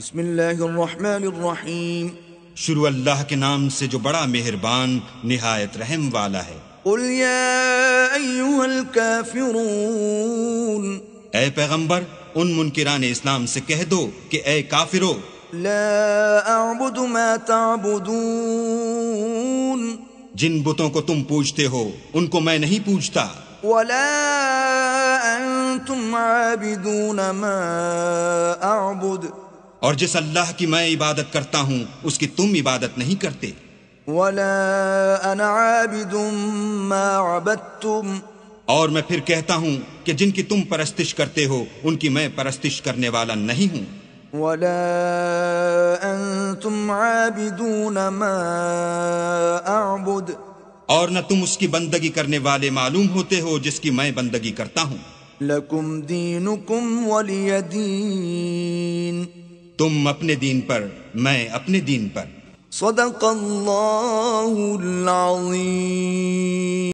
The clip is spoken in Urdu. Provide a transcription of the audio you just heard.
بسم اللہ الرحمن الرحیم شروع اللہ کے نام سے جو بڑا مہربان نہایت رحم والا ہے۔ قل یا ایہا الکافرون، اے پیغمبر ان منکران اسلام سے کہہ دو کہ اے کافرو، لا اعبد ما تعبدون، جن بتوں کو تم پوجتے ہو ان کو میں نہیں پوجتا، ولا انتم عابدون ما اعبد، اور جس اللہ کی میں عبادت کرتا ہوں اس کی تم عبادت نہیں کرتے، ولا انا عابد ما عبدتم، اور میں پھر کہتا ہوں کہ جن کی تم پرستش کرتے ہو ان کی میں پرستش کرنے والا نہیں ہوں، ولا انتم عابدون ما اعبد، اور نہ تم اس کی بندگی کرنے والے معلوم ہوتے ہو جس کی میں بندگی کرتا ہوں۔ لکم دینکم ولی دین، تم اپنے دین پر میں اپنے دین پر۔ صدق اللہ العظیم۔